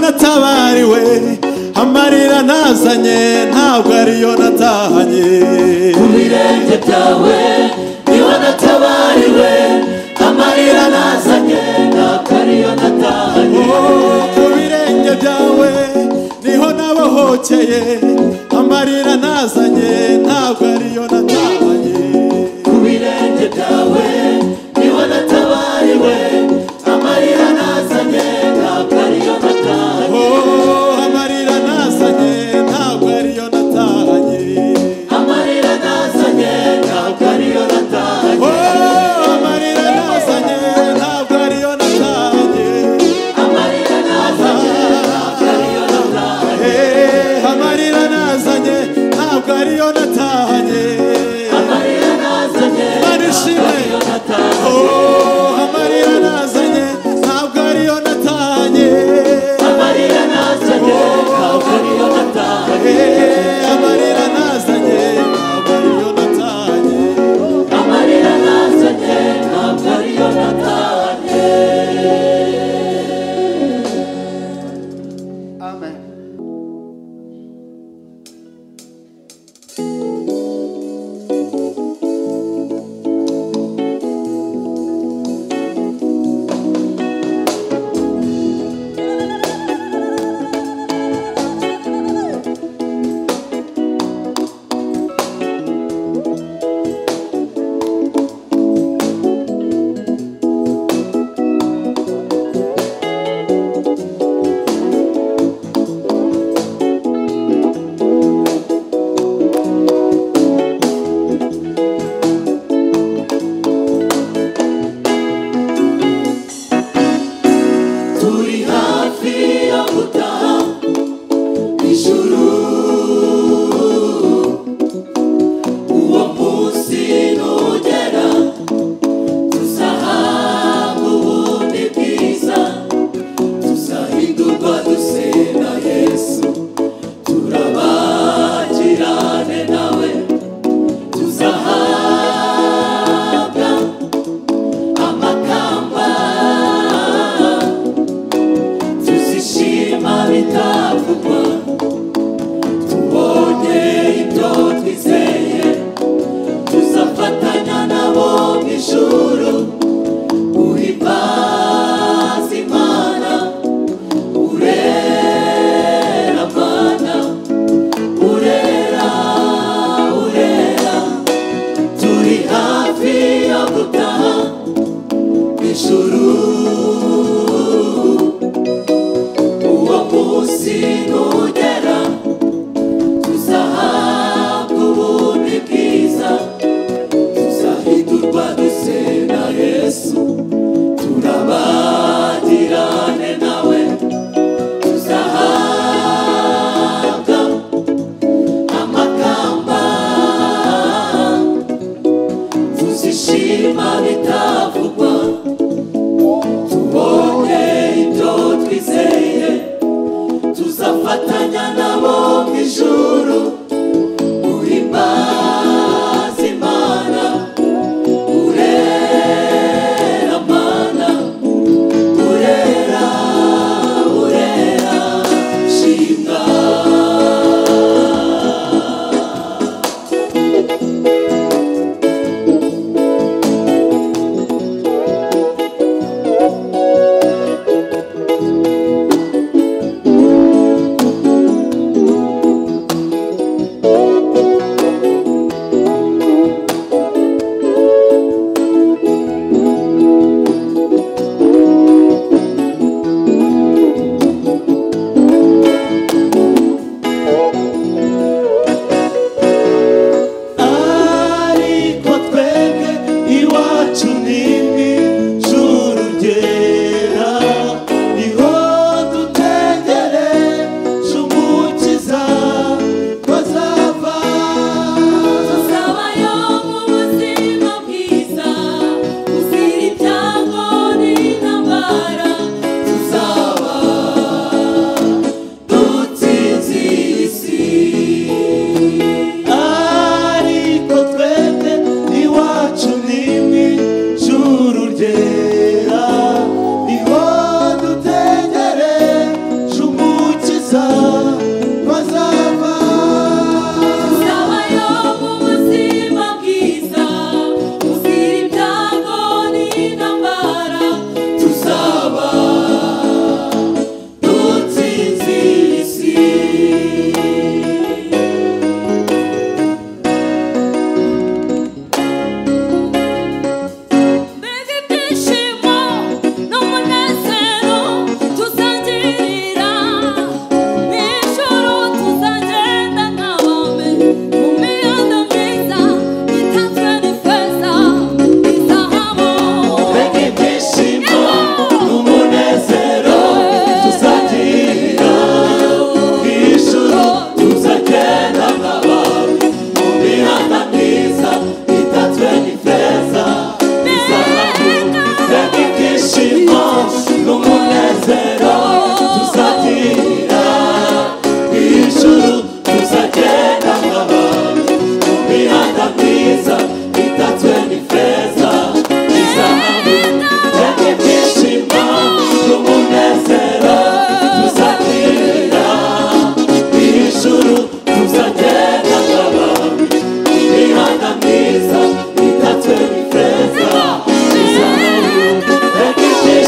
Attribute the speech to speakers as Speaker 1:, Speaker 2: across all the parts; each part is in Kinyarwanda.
Speaker 1: natabariwe, amarira nazanye ntabwo ariyo natahanye.
Speaker 2: Ku birenge byawe niho natabariwe, amarira nazanye ntabwo ariyo natahanye.
Speaker 1: Ku birenge byawe niho nabohokeye, amarira nazanye ntabwo ariyo natahanye.
Speaker 2: Ku birenge byawe niho natabariwe, amarira nazanye ntabwo ariyo natahanye.
Speaker 1: Amarira nazanye ntabwo ariyo natahanye.
Speaker 2: Amarira nazanye ntabwo ariyo natahanye.
Speaker 1: Amarira nazanye ntabwo ariyo natahanye.
Speaker 2: Amarira nazanye ntabwo ariyo natahanye.
Speaker 1: Amarira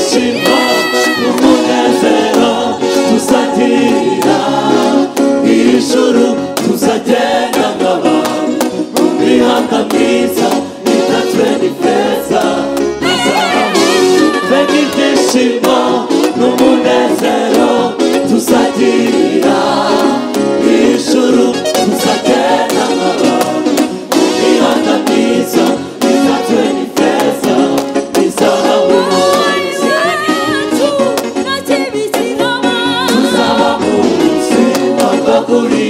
Speaker 2: ibyishimo n'umunezero tuzagira ijuru tuzagenda nk'abantu mu mihanda myiza itatswe n'ifeza na zahabu mbega ibyishimo n'umunezero tuzagira ijuru tuzagenda nk'abantu mu mihanda myiza itatswe n'ifeza na zahabu tuzaba mu buzima bwo kuri